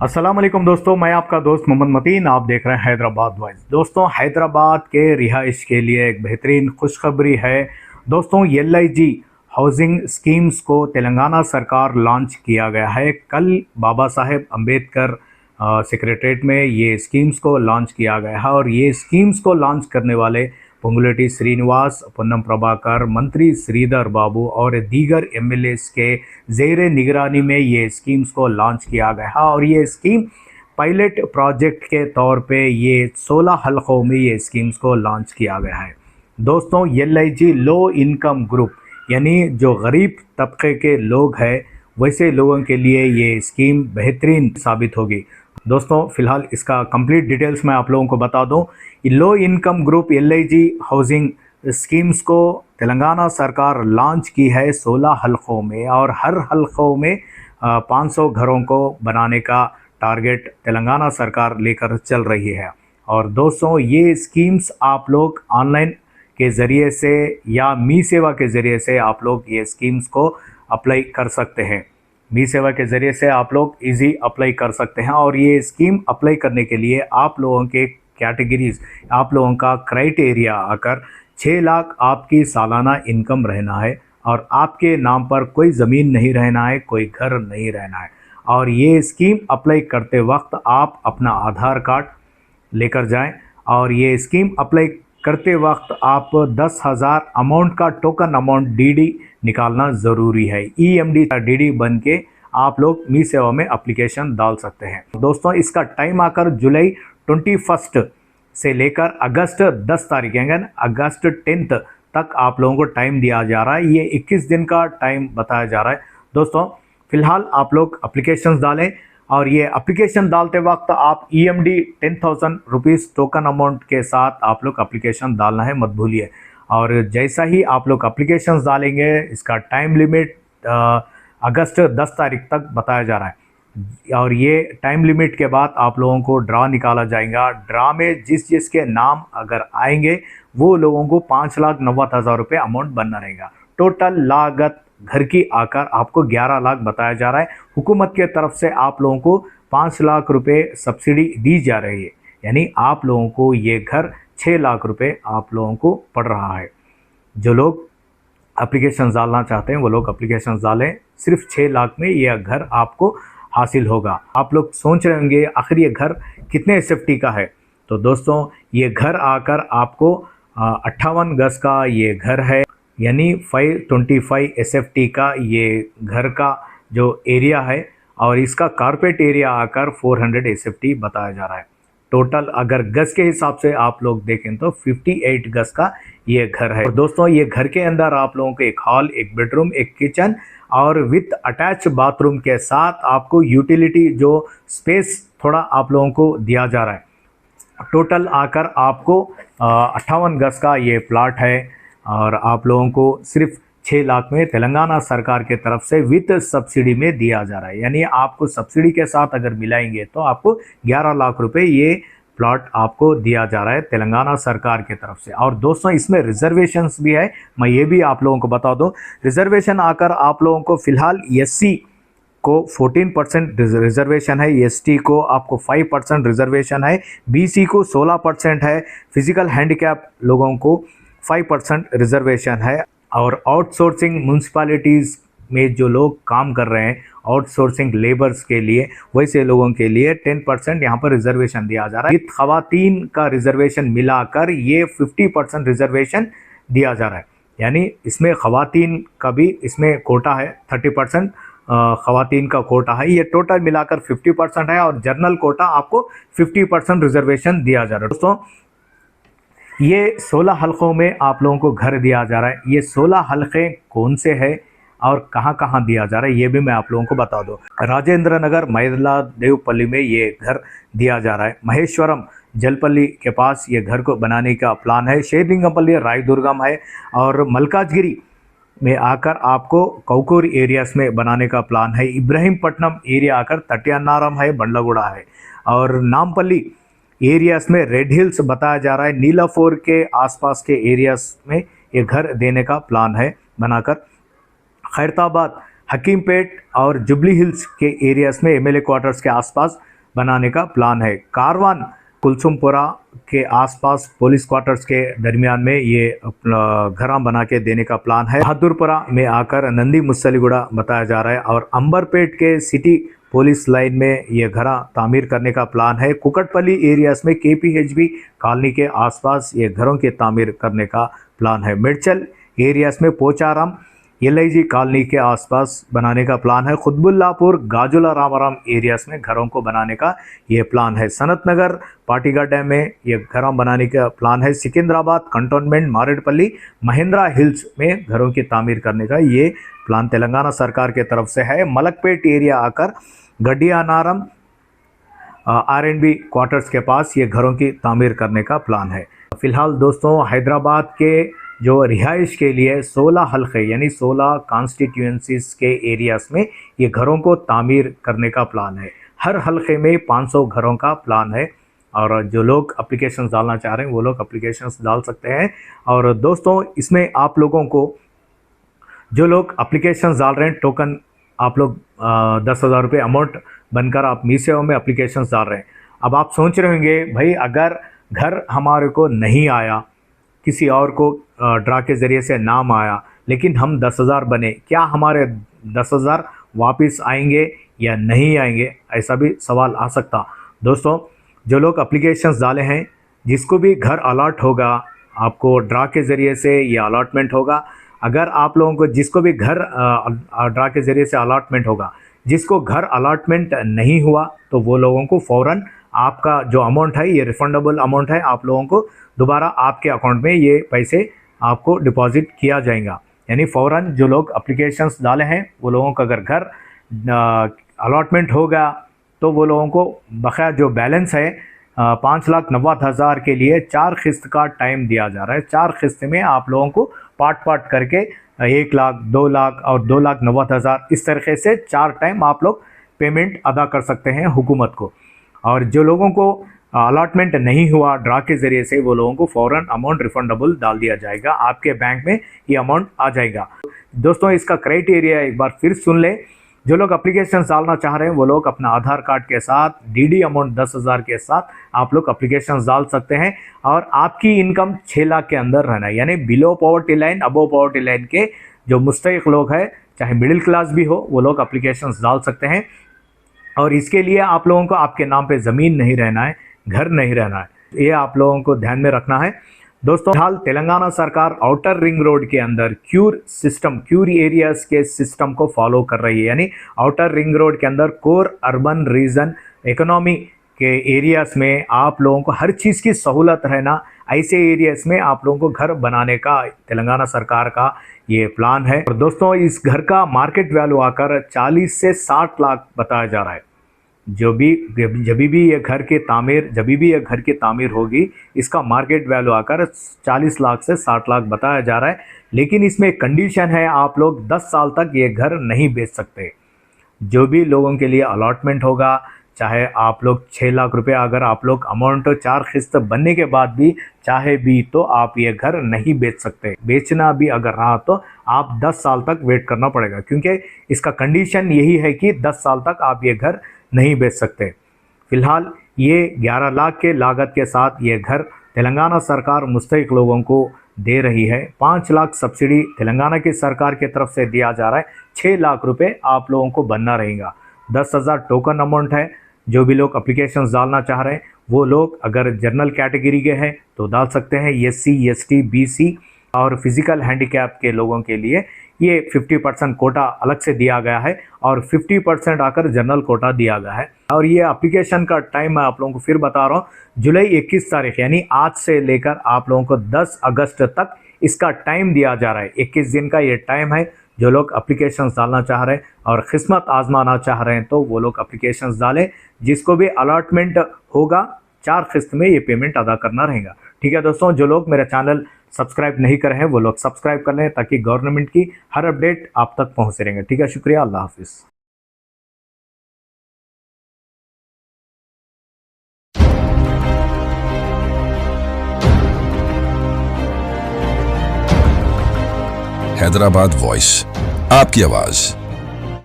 अस्सलाम वालेकुम दोस्तों, मैं आपका दोस्त मोहम्मद मतीन। आप देख रहे हैं हैदराबाद वॉइस। दोस्तों, हैदराबाद के रिहाइश के लिए एक बेहतरीन खुशखबरी है। दोस्तों, LIG हाउसिंग स्कीम्स को तेलंगाना सरकार लॉन्च किया गया है। कल बाबा साहेब अम्बेडकर सेक्रेटरीट में ये स्कीम्स को लॉन्च किया गया है और ये स्कीम्स को लॉन्च करने वाले पोंगुलेटी श्रीनिवास, पुन्नम प्रभाकर, मंत्री श्रीधर बाबू और दीगर MLAs के ज़ेर निगरानी में ये स्कीम्स को लॉन्च किया गया है। और ये स्कीम पायलट प्रोजेक्ट के तौर पे ये 16 हलकों में ये स्कीम्स को लॉन्च किया गया है। दोस्तों, LIG लो इनकम ग्रुप यानी जो गरीब तबके के लोग हैं, वैसे लोगों के लिए ये स्कीम बेहतरीन साबित होगी। दोस्तों, फ़िलहाल इसका कंप्लीट डिटेल्स मैं आप लोगों को बता दूं। Low income group LIG housing schemes को तेलंगाना सरकार लॉन्च की है 16 हलकों में, और हर हलकों में 500 घरों को बनाने का टारगेट तेलंगाना सरकार लेकर चल रही है। और दोस्तों, ये स्कीम्स आप लोग ऑनलाइन के ज़रिए से या मी सेवा के ज़रिए से आप लोग ये स्कीम्स को अप्लाई कर सकते हैं। मी सेवा के ज़रिए से आप लोग इजी अप्लाई कर सकते हैं। और ये स्कीम अप्लाई करने के लिए आप लोगों के कैटेगरीज, आप लोगों का क्राइटेरिया आकर 6 लाख आपकी सालाना इनकम रहना है और आपके नाम पर कोई ज़मीन नहीं रहना है, कोई घर नहीं रहना है। और ये स्कीम अप्लाई करते वक्त आप अपना आधार कार्ड लेकर जाएं। और ये स्कीम अप्लाई करते वक्त आप 10,000 अमाउंट का टोकन अमाउंट DD निकालना ज़रूरी है। EMD का DD बन के आप लोग मी सेवा में एप्लीकेशन डाल सकते हैं। दोस्तों, इसका टाइम आकर जुलाई 21 से लेकर अगस्त 10 तारीख यानी अगस्त 10 तक आप लोगों को टाइम दिया जा रहा है। ये 21 दिन का टाइम बताया जा रहा है। दोस्तों, फ़िलहाल आप लोग एप्लीकेशंस डालें और ये एप्लीकेशन डालते वक्त आप EMD 10,000 रुपीज़ टोकन अमाउंट के साथ आप लोग एप्लीकेशन डालना है, मत भूलिए। और जैसा ही आप लोग एप्लीकेशंस डालेंगे, इसका टाइम लिमिट अगस्त 10 तारीख तक बताया जा रहा है। और ये टाइम लिमिट के बाद आप लोगों को ड्रा निकाला जाएगा। ड्रा में जिसके नाम अगर आएंगे वो लोगों को 5,90,000 रुपये अमाउंट बनना रहेगा। टोटल लागत घर की आकर आपको 11 लाख बताया जा रहा है। हुकूमत के तरफ से आप लोगों को 5 लाख रुपए सब्सिडी दी जा रही है, यानी आप लोगों को ये घर 6 लाख रुपए आप लोगों को पड़ रहा है। जो लोग एप्लीकेशन डालना चाहते हैं वो लोग एप्लीकेशन डालें। सिर्फ 6 लाख में यह घर आपको हासिल होगा। आप लोग सोच रहे होंगे आखिर ये घर कितने SFT का है। तो दोस्तों, ये घर आकर आपको 58 गज का ये घर है, यानी 525 SFT का ये घर का जो एरिया है। और इसका कारपेट एरिया आकर 400 SFT बताया जा रहा है। टोटल अगर गज के हिसाब से आप लोग देखें तो 58 गज का ये घर है। और दोस्तों, ये घर के अंदर आप लोगों को एक हॉल, एक बेडरूम, एक किचन और विथ अटैच बाथरूम के साथ आपको यूटिलिटी जो स्पेस थोड़ा आप लोगों को दिया जा रहा है। टोटल आकर आपको 58 गज का ये प्लाट है और आप लोगों को सिर्फ 6 लाख में तेलंगाना सरकार के तरफ से विथ सब्सिडी में दिया जा रहा है। यानी आपको सब्सिडी के साथ अगर मिलाएंगे तो आपको 11 लाख रुपए ये प्लॉट आपको दिया जा रहा है तेलंगाना सरकार के तरफ से। और दोस्तों, इसमें रिजर्वेशंस भी है, मैं ये भी आप लोगों को बता दूं। रिजर्वेशन आकर आप लोगों को फ़िलहाल SC को 14% रिजर्वेशन है, ST को आपको 5% रिजर्वेशन है, BC को 16% है, फिजिकल हैंडीकैप लोगों को 5% रिजर्वेशन है। और आउटसोर्सिंग म्यूनसिपालिटीज़ में जो लोग काम कर रहे हैं आउटसोर्सिंग लेबर्स के लिए, वैसे लोगों के लिए 10% यहाँ पर रिजर्वेशन दिया जा रहा है। विद खवातीन का रिजर्वेशन मिलाकर ये 50% रिजर्वेशन दिया जा रहा है। यानी इसमें खवातीन का भी इसमें कोटा है, 30% खवातीन का कोटा है। ये टोटल मिलाकर 50% है और जनरल कोटा आपको 50% रिजर्वेशन दिया जा रहा है। दोस्तों, ये 16 हलकों में आप लोगों को घर दिया जा रहा है। ये 16 हलके कौन से हैं और कहाँ कहाँ दिया जा रहा है ये भी मैं आप लोगों को बता दूं। राजेंद्र नगर मैदला देवपल्ली में ये घर दिया जा रहा है। महेश्वरम जलपल्ली के पास ये घर को बनाने का प्लान है। शेरलिंगमपल्ली रायदुर्गम है। और मलकाजगिरी में आकर आपको कौकूर एरियाज में बनाने का प्लान है। इब्राहिमपट्टनम एरिया आकर तटियानारम है, बंडलगुड़ा है। और नामपल्ली एरियाज में रेड हिल्स बताया जा रहा है। नीलाफोर के आसपास के एरियाज में ये घर देने का प्लान है बनाकर। खैरताबाद हकीमपेट और जुबली हिल्स के एरियाज में एमएलए क्वार्टर्स के आसपास बनाने का प्लान है। कारवान कुलसुमपुरा के आसपास पुलिस क्वार्टर्स के दरमियान में ये घर बना के देने का प्लान है। बहादुरपुरा में आकर नंदी मुसलीगुड़ा बताया जा रहा है और अंबरपेट के सिटी पुलिस लाइन में ये घर तामीर करने का प्लान है। कुकटपल्ली एरियाज में केपीएचबी कॉलोनी के आसपास ये घरों की तामीर करने का प्लान है। मिर्चल एरियाज में पोचाराम एलआईजी कॉलोनी के आसपास बनाने का प्लान है। खुतबुल्लापुर गाजुला रामाराम एरियाज में घरों को बनाने का ये प्लान है। सनत नगर पाटीगड्डा में ये घरों बनाने का प्लान है। सिकंदराबाद कंटोनमेंट मारेडपल्ली महिंद्रा हिल्स में घरों की तामीर करने का ये प्लान तेलंगाना सरकार के तरफ से है। मलकपेट एरिया आकर गड्डियानारम आर&बी क्वार्टर्स के पास ये घरों की तामीर करने का प्लान है। फिलहाल दोस्तों हैदराबाद के जो रिहाइश के लिए 16 हल्के यानी 16 कॉन्स्टिट्यूएंसीज के एरियाज में ये घरों को तामीर करने का प्लान है। हर हल्के में 500 घरों का प्लान है और जो लोग एप्लीकेशंस डालना चाह रहे हैं वो लोग एप्लीकेशंस डाल सकते हैं। और दोस्तों इसमें आप लोगों को जो लोग एप्लीकेशंस डाल रहे हैं टोकन आप लोग 10,000 रुपये अमाउंट बनकर आप मी सेवा में एप्लीकेशंस डाल रहे हैं। अब आप सोच रहे होंगे भाई अगर घर हमारे को नहीं आया, किसी और को ड्रा के ज़रिए से नाम आया लेकिन हम 10,000 बने, क्या हमारे 10,000 वापस आएंगे या नहीं आएंगे, ऐसा भी सवाल आ सकता। दोस्तों जो लोग एप्लीकेशंस डाले हैं जिसको भी घर अलॉट होगा आपको ड्रा के ज़रिए से या अलॉटमेंट होगा, अगर आप लोगों को जिसको भी घर ड्रा के ज़रिए से अलॉटमेंट होगा, जिसको घर अलॉटमेंट नहीं हुआ तो वो लोगों को फ़ौरन आपका जो अमाउंट है ये रिफंडेबल अमाउंट है, आप लोगों को दोबारा आपके अकाउंट में ये पैसे आपको डिपॉजिट किया जाएगा। यानी फ़ौरन जो लोग एप्लीकेशंस डाले हैं वो लोगों का अगर घर अलॉटमेंट होगा तो वो लोगों को बकाया जो बैलेंस है 5,90,000 के लिए 4 किस्त का टाइम दिया जा रहा है। 4 किस्त में आप लोगों को पार्ट करके 1 लाख, 2 लाख और 2,90,000 इस तरीके से 4 टाइम आप लोग पेमेंट अदा कर सकते हैं हुकूमत को। और जो लोगों को अलॉटमेंट नहीं हुआ ड्रा के ज़रिए से वो लोगों को फ़ौरन अमाउंट रिफंडेबल डाल दिया जाएगा, आपके बैंक में ये अमाउंट आ जाएगा। दोस्तों इसका क्राइटेरिया एक बार फिर सुन लें। जो लोग एप्लीकेशन डालना चाह रहे हैं वो लोग अपना आधार कार्ड के साथ डीडी अमाउंट 10,000 के साथ आप लोग एप्लीकेशन डाल सकते हैं और आपकी इनकम 6 लाख के अंदर रहना है। यानी बिलो पॉवर्टी लाइन अबो पॉवर्टी लाइन के जो मुस्तहिक लोग हैं, चाहे मिडिल क्लास भी हो, वो लोग एप्लीकेशन डाल सकते हैं। और इसके लिए आप लोगों को आपके नाम पे ज़मीन नहीं रहना है, घर नहीं रहना है, ये आप लोगों को ध्यान में रखना है। दोस्तों हाल तेलंगाना सरकार आउटर रिंग रोड के अंदर क्यूर एरियाज के सिस्टम को फॉलो कर रही है। यानी आउटर रिंग रोड के अंदर कोर अर्बन रीजन इकोनॉमी के एरियाज में आप लोगों को हर चीज़ की सहूलत रहना, ऐसे एरियाज में आप लोगों को घर बनाने का तेलंगाना सरकार का ये प्लान है। और दोस्तों इस घर का मार्केट वैल्यू आकर 40 से 60 लाख बताया जा रहा है। जब भी ये घर की तामीर होगी इसका मार्केट वैल्यू आकर 40 लाख से 60 लाख बताया जा रहा है। लेकिन इसमें एक कंडीशन है, आप लोग 10 साल तक ये घर नहीं बेच सकते। जो भी लोगों के लिए अलॉटमेंट होगा, चाहे आप लोग 6 लाख रुपए अगर आप लोग अमाउंट 4 किस्त बनने के बाद भी चाहे भी तो आप ये घर नहीं बेच सकते। बेचना भी अगर रहा तो आप 10 साल तक वेट करना पड़ेगा, क्योंकि इसका कंडीशन यही है कि 10 साल तक आप ये घर नहीं बेच सकते। फिलहाल ये 11 लाख के लागत के साथ ये घर तेलंगाना सरकार मुस्तहिक लोगों को दे रही है। 5 लाख सब्सिडी तेलंगाना की सरकार की तरफ से दिया जा रहा है। 6 लाख रुपए आप लोगों को बनना रहेगा। 10,000 टोकन अमाउंट है। जो भी लोग एप्लीकेशंस डालना चाह रहे हैं वो लोग अगर जनरल कैटेगरी के हैं तो डाल सकते हैं। SC, ST, BC और फिज़िकल हैंडीकैप के लोगों के लिए ये 50% कोटा अलग से दिया गया है और 50% आकर जनरल कोटा दिया गया है। और ये एप्लीकेशन का टाइम मैं आप लोगों को फिर बता रहा हूँ, जुलाई 21 तारीख यानी आज से लेकर आप लोगों को 10 अगस्त तक इसका टाइम दिया जा रहा है। 21 दिन का ये टाइम है। जो लोग एप्लीकेशंस डालना चाह रहे हैं और किस्मत आजमाना चाह रहे हैं तो वो लोग एप्लीकेशंस डालें। जिसको भी अलॉटमेंट होगा 4 किस्त में ये पेमेंट अदा करना रहेगा। ठीक है दोस्तों, जो लोग मेरा चैनल सब्सक्राइब नहीं करे हैं वो लोग सब्सक्राइब कर लें ताकि गवर्नमेंट की हर अपडेट आप तक पहुंचते रहेंगे। ठीक है, शुक्रिया, अल्लाह हाफिज़। हैदराबाद वॉइस, आपकी आवाज।